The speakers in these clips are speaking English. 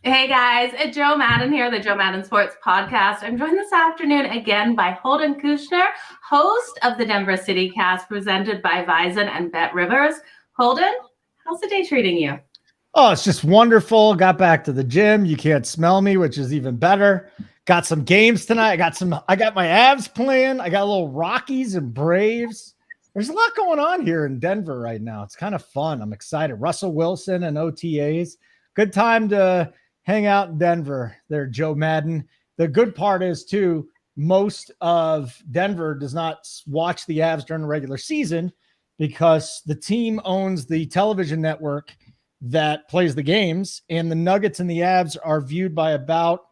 Hey guys, it's Joe Madden here, the Joe Madden Sports Podcast. I'm joined this afternoon again by Holden Kushner, host of the DenverCityCast, presented by Vison and Bet Rivers. Holden, how's the day treating you? Oh, it's just wonderful. Got back to the gym. You can't smell me, which is even better. Got some games tonight. I got my Avs playing. I got a little Rockies and Braves. There's a lot going on here in Denver right now. It's kind of fun. I'm excited. Russell Wilson and OTAs. Good time to hang out in Denver there, Joe Madden. The good part is, too, most of Denver does not watch the Avs during the regular season because the team owns the television network that plays the games, and the Nuggets and the Avs are viewed by about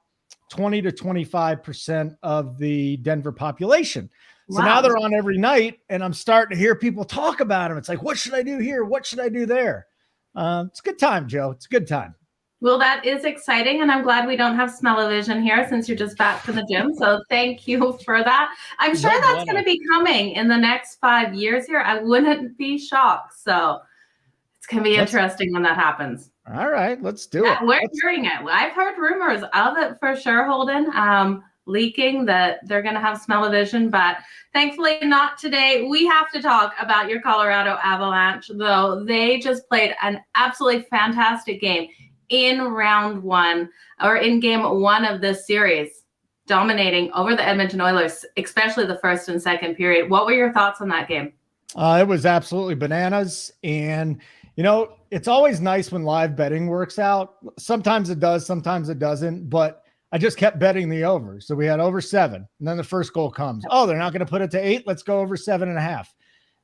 20 to 25% of the Denver population. So now they're on every night, and I'm starting to hear people talk about them. It's like, what should I do here? What should I do there? It's a good time, Joe. It's a good time. Well, that is exciting, and I'm glad we don't have smell-o-vision here since you're just back from the gym. So thank you for that. I'm sure that's going to be coming in the next 5 years here. I wouldn't be shocked. So it's going to be interesting when that happens. All right, let's do it. We're hearing it. I've heard rumors of it for sure, Holden, leaking that they're going to have smell-o-vision, but thankfully not today. We have to talk about your Colorado Avalanche, though. They just played an absolutely fantastic game in round one, or in game one of this series, dominating over the Edmonton Oilers, especially the first and second period. What were your thoughts on that game? It was absolutely bananas. And, you know, it's always nice when live betting works out. Sometimes it does, sometimes it doesn't. But I just kept betting the over. So we had over 7. And then the first goal comes. Oh, they're not going to put it to 8. Let's go over 7.5.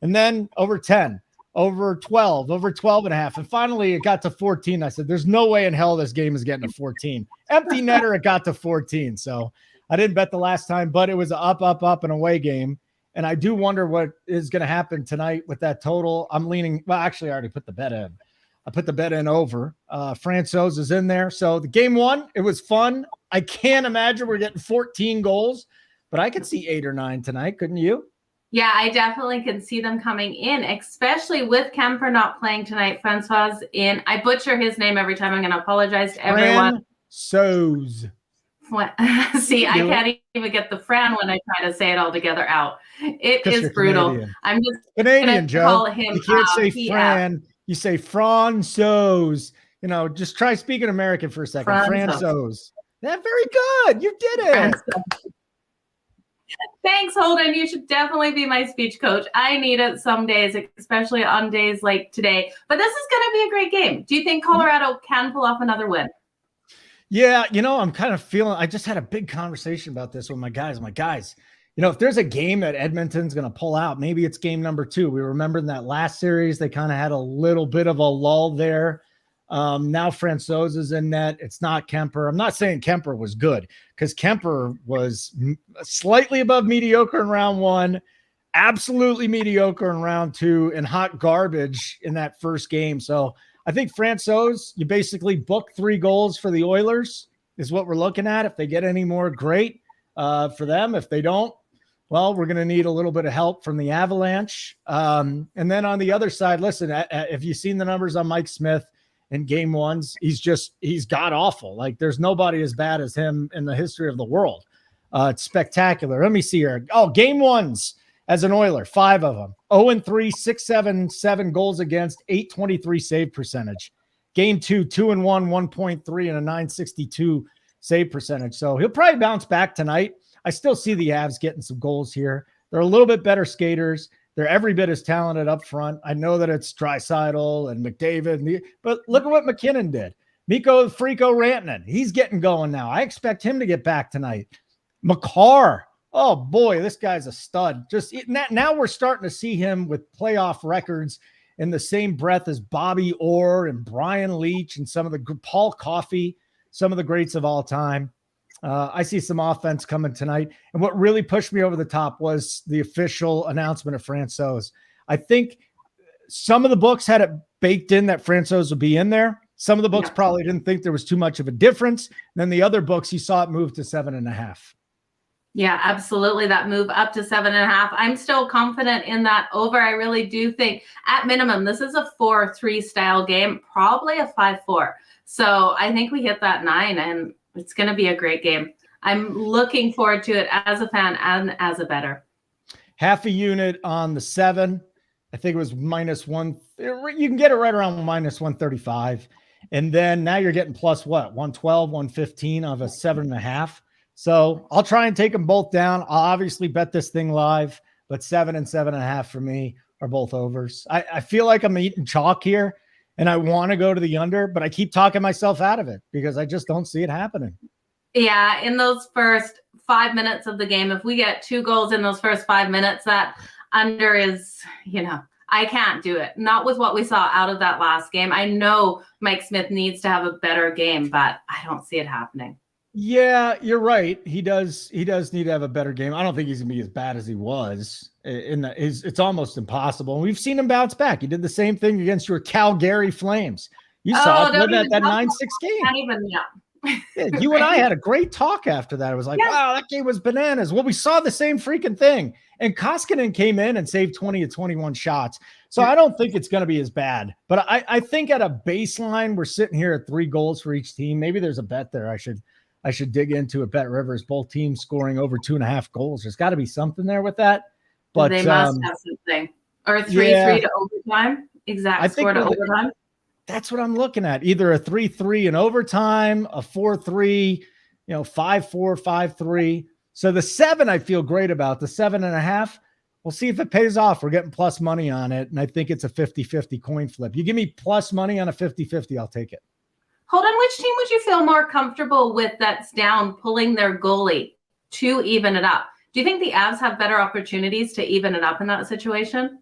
And then over 10. Over 12, over 12.5. And finally it got to 14. I said, there's no way in hell this game is getting to 14. Empty netter, it got to 14. So I didn't bet the last time, but it was an up, and away game. And I do wonder what is going to happen tonight with that total. I'm leaning, well, actually, I already put the bet in. I put the bet in over. Francouz is in there. So the game one, it was fun. I can't imagine we're getting 14 goals, but I could see 8 or 9 tonight. Couldn't you? Yeah, I definitely can see them coming in, especially with Kemper not playing tonight. Francouz in. I butcher his name every time. I'm going to apologize to everyone. Francouz. See, I can't even get the Fran when I try to say it all together out. It is brutal. Canadian. I'm just Canadian, Joe. Call him you can't say Fran. You say Francouz. You know, just try speaking American for a second. Francouz. Yeah, very good. You did it. Thanks, Holden. You should definitely be my speech coach. I need it some days, especially on days like today. But this is going to be a great game. Do you think Colorado can pull off another win? Yeah, you know, I'm kind of feeling – I just had a big conversation about this with my guys. I'm like, guys, you know, if there's a game that Edmonton's going to pull out, maybe it's game number 2. We remember in that last series, they kind of had a little bit of a lull there. Now Francouz is in net. It's not Kemper. I'm not saying Kemper was good because Kemper was slightly above mediocre in round 1, absolutely mediocre in round 2, and hot garbage in that first game. So I think Francouz, you basically book 3 goals for the Oilers is what we're looking at. If they get any more, great for them. If they don't, well, we're going to need a little bit of help from the Avalanche. And then on the other side, listen, if you've seen the numbers on Mike Smith, in game ones, he's god awful. Like there's nobody as bad as him in the history of the world. It's spectacular. Let me see here. Oh, game ones as an Oiler, 5 of them. 0-3, 6-7 goals against, 823 save percentage. Game 2, 2-1, 1.3 and a 962 save percentage. So he'll probably bounce back tonight. I still see the Avs getting some goals here. They're a little bit better skaters. They're every bit as talented up front. I know that it's Draisaitl and McDavid, but look at what McKinnon did. Mikko Frico Rantanen, he's getting going now. I expect him to get back tonight. Makar, oh boy, this guy's a stud. Just now we're starting to see him with playoff records in the same breath as Bobby Orr and Brian Leetch and some of the Paul Coffey, some of the greats of all time. I see some offense coming tonight. And what really pushed me over the top was the official announcement of Francouz. I think some of the books had it baked in that Francouz would be in there. Some of the books probably didn't think there was too much of a difference. And then the other books, you saw it move to 7.5. Yeah, absolutely. That move up to 7.5. I'm still confident in that over. I really do think at minimum, this is a 4-3 style game, probably a 5-4. So I think we hit that 9 and it's going to be a great game. I'm looking forward to it as a fan and as a bettor. Half a unit on the 7. I think it was -1. You can get it right around -135. And then now you're getting plus what? 112, 115 of a 7.5. So I'll try and take them both down. I'll obviously bet this thing live, but 7 and 7.5 for me are both overs. I feel like I'm eating chalk here and I want to go to the under, but I keep talking myself out of it because I just don't see it happening. Yeah, in those first 5 minutes of the game, if we get 2 goals in those first 5 minutes, that under is, I can't do it. Not with what we saw out of that last game. I know Mike Smith needs to have a better game, but I don't see it happening. Yeah, you're right. He does need to have a better game. I don't think he's gonna be as bad as he was. It's almost impossible. And we've seen him bounce back. He did the same thing against your Calgary Flames. You saw that 9-6 game. Not even, yeah. Yeah, you and I had a great talk after that. It was like, wow, that game was bananas. Well, we saw the same freaking thing. And Koskinen came in and saved 20 of 21 shots. So I don't think it's going to be as bad. But I think at a baseline, we're sitting here at 3 goals for each team. Maybe there's a bet there. I should dig into at Bet Rivers. Both teams scoring over 2.5 goals. There's got to be something there with that. But they must have something. Or 3-3 to overtime. Exact score to overtime. That's what I'm looking at. Either a 3-3 in overtime, a 4-3, 5-4, 5-3. So the 7, I feel great about. The 7.5, we'll see if it pays off. We're getting plus money on it. And I think it's a 50-50 coin flip. You give me plus money on a 50-50, I'll take it. Holden, which team would you feel more comfortable with that's down pulling their goalie to even it up? Do you think the Avs have better opportunities to even it up in that situation?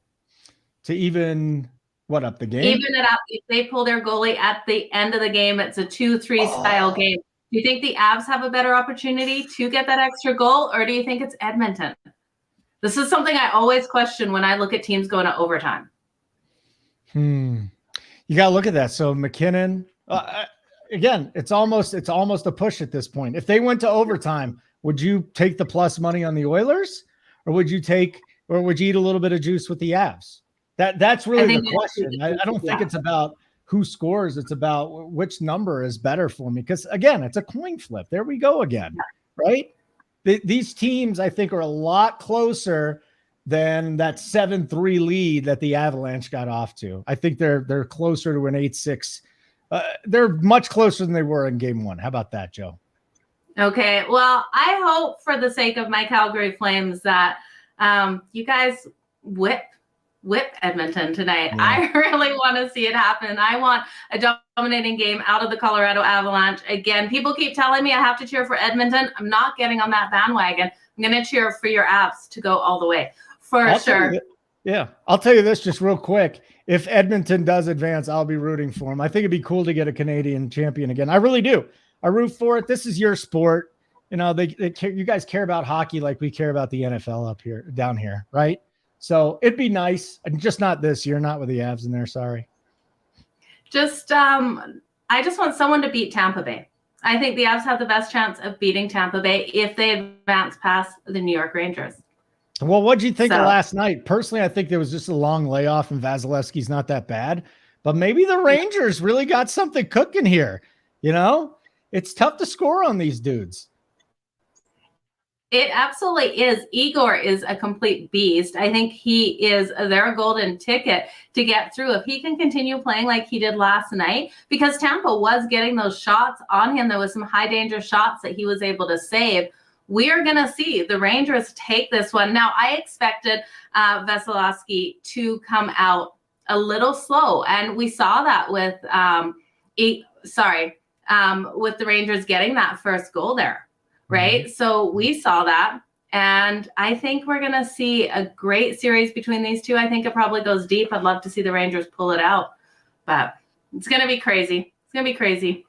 To even what up the game? Even it up. If they pull their goalie at the end of the game, it's a 2-3 style game. Do you think the Avs have a better opportunity to get that extra goal, or do you think it's Edmonton? This is something I always question when I look at teams going to overtime. You got to look at that. So McKinnon, again, it's almost a push at this point. If they went to overtime, would you take the plus money on the Oilers, or would you eat a little bit of juice with the Avs? That's really the question. I don't think it's about who scores. It's about which number is better for me. Because again, it's a coin flip. There we go again, right? These teams, I think, are a lot closer than that 7-3 lead that the Avalanche got off to. I think they're closer to an 8-6. They're much closer than they were in game 1. How about that, Joe? Okay. Well, I hope for the sake of my Calgary Flames that you guys whip Edmonton tonight. Yeah. I really want to see it happen. I want a dominating game out of the Colorado Avalanche. Again, people keep telling me I have to cheer for Edmonton. I'm not getting on that bandwagon. I'm going to cheer for your Avs to go all the way for sure. Yeah. I'll tell you this just real quick. If Edmonton does advance, I'll be rooting for them. I think it'd be cool to get a Canadian champion again. I really do. I root for it. This is your sport. You guys care about hockey like we care about the NFL down here, right? So it'd be nice. Just not this year, not with the Avs in there. Sorry. I just want someone to beat Tampa Bay. I think the Avs have the best chance of beating Tampa Bay if they advance past the New York Rangers. Well, what'd you think of last night? Personally, I think there was just a long layoff and Vasilevsky's not that bad, but maybe the Rangers really got something cooking here. It's tough to score on these dudes. It absolutely is. Igor is a complete beast. I think he is their golden ticket to get through if he can continue playing like he did last night, because Tampa was getting those shots on him. There was some high danger shots that he was able to save. We are going to see the Rangers take this one. Now, I expected Vasilevsky to come out a little slow, and we saw that with with the Rangers getting that first goal there, right? Mm-hmm. So we saw that, and I think we're going to see a great series between these two. I think it probably goes deep. I'd love to see the Rangers pull it out, but it's going to be crazy. It's going to be crazy.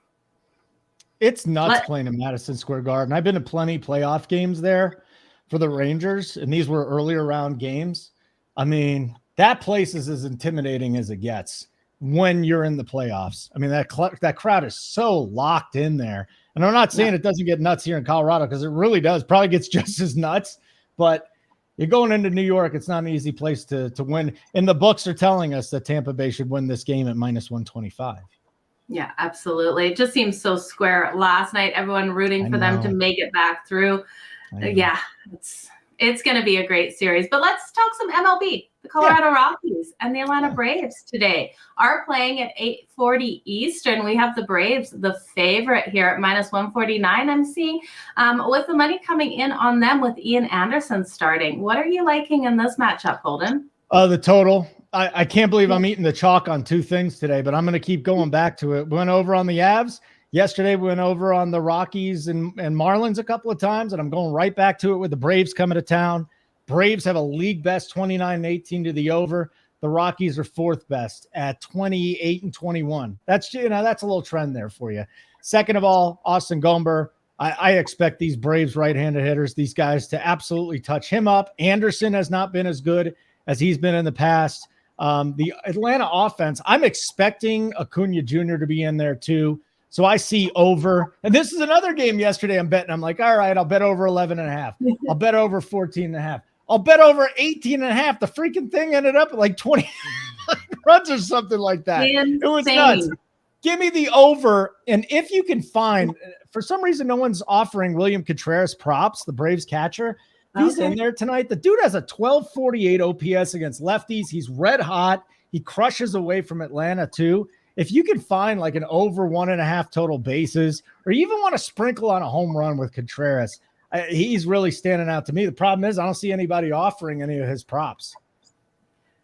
It's nuts playing in Madison Square Garden. I've been to plenty playoff games there for the Rangers, and these were earlier round games. I mean, that place is as intimidating as it gets when you're in the playoffs. I mean, that crowd is so locked in there. And I'm not saying it doesn't get nuts here in Colorado, because it really does. Probably gets just as nuts. But you're going into New York. It's not an easy place to win. And the books are telling us that Tampa Bay should win this game at -125. Yeah, absolutely. It just seems so square. Last night, everyone rooting for them to make it back through. Yeah, it's going to be a great series. But let's talk some MLB. The Colorado Rockies and the Atlanta Braves today are playing at 8:40 Eastern. We have the Braves, the favorite here at -149. I'm seeing with the money coming in on them with Ian Anderson starting. What are you liking in this matchup, Holden? The total. I can't believe I'm eating the chalk on two things today, but I'm going to keep going back to it. We went over on the Avs. Yesterday, we went over on the Rockies and Marlins a couple of times, and I'm going right back to it with the Braves coming to town. Braves have a league best 29-18 to the over. The Rockies are fourth best at 28-21. That's a little trend there for you. Second of all, Austin Gomber. I expect these Braves right-handed hitters, these guys, to absolutely touch him up. Anderson has not been as good as he's been in the past. The Atlanta offense, I'm expecting Acuna Jr. to be in there too. So I see over. And this is another game yesterday I'm betting. I'm like, all right, I'll bet over 11.5. I'll bet over 14.5. I'll bet over 18.5. The freaking thing ended up at like 20 runs or something like that. Insane. It was nuts. Give me the over. And if you can find, for some reason, no one's offering William Contreras props, the Braves catcher. He's in there tonight. The dude has a 1248 OPS against lefties. He's red hot. He crushes away from Atlanta too. If you can find like an over 1.5 total bases, or you even want to sprinkle on a home run with Contreras, he's really standing out to me. The problem is I don't see anybody offering any of his props.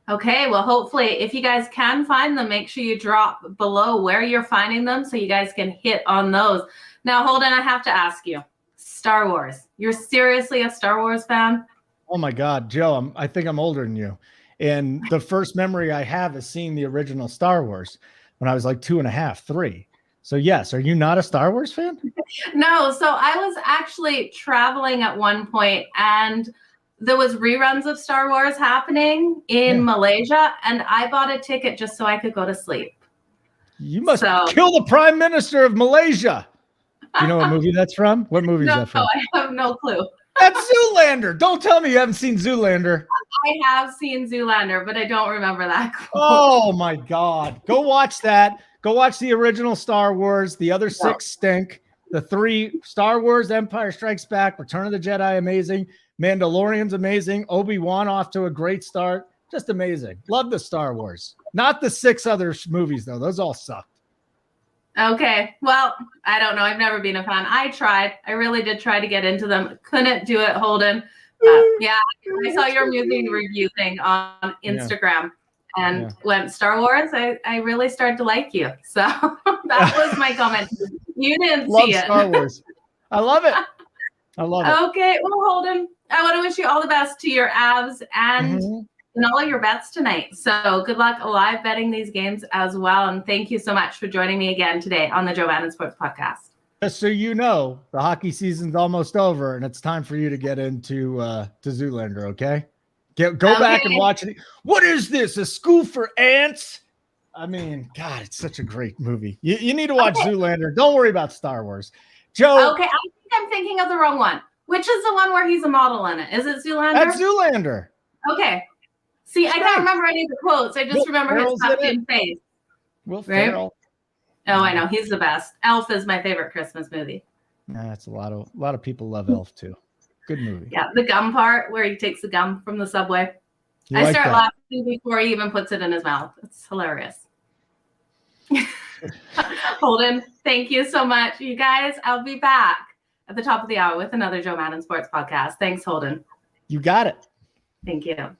Okay, well, hopefully, if you guys can find them, make sure you drop below where you're finding them so you guys can hit on those. Now, Holden, I have to ask you, Star Wars. You're seriously a Star Wars fan? Oh my God, Joe, I think I'm older than you. And the first memory I have is seeing the original Star Wars when I was like 2.5, 3. So yes, are you not a Star Wars fan? No, so I was actually traveling at one point and there was reruns of Star Wars happening in Malaysia, and I bought a ticket just so I could go to sleep. You must kill the Prime Minister of Malaysia. Do you know what movie that's from? What movie is that from? No, I have no clue. That's Zoolander. Don't tell me you haven't seen Zoolander. I have seen Zoolander, but I don't remember that quote. Oh, my God. Go watch that. Go watch the original Star Wars. The other 6 stink. The 3, Star Wars, Empire Strikes Back, Return of the Jedi, amazing. Mandalorian's amazing. Obi-Wan off to a great start. Just amazing. Love the Star Wars. Not the 6 other movies, though. Those all sucked. Okay. Well, I don't know. I've never been a fan. I tried. I really did try to get into them. Couldn't do it, Holden. Yeah, I saw your movie review thing on Instagram and went Star Wars. I really started to like you. So that was my comment. You didn't see it. Star Wars. I love it. I love it. Okay. Well, Holden, I want to wish you all the best to your Avs and all your bets tonight. So good luck live betting these games as well. And thank you so much for joining me again today on the Joe Madden Sports Podcast. Just so you know, the hockey season's almost over, and it's time for you to get into to Zoolander, okay? Go back and watch it. What is this, a school for ants? I mean, God, it's such a great movie. You need to watch Zoolander. Don't worry about Star Wars. Joe. Okay, I think I'm thinking of the wrong one. Which is the one where he's a model in it? Is it Zoolander? That's Zoolander. Okay. See, I can't remember any of the quotes. I just remember his pumpkin face. Will Ferrell. Oh, I know. He's the best. Elf is my favorite Christmas movie. That's a lot of people love Elf too. Good movie. Yeah, the gum part where he takes the gum from the subway. I start laughing before he even puts it in his mouth. It's hilarious. Holden, thank you so much. You guys, I'll be back at the top of the hour with another Joe Madden Sports Podcast. Thanks, Holden. You got it. Thank you.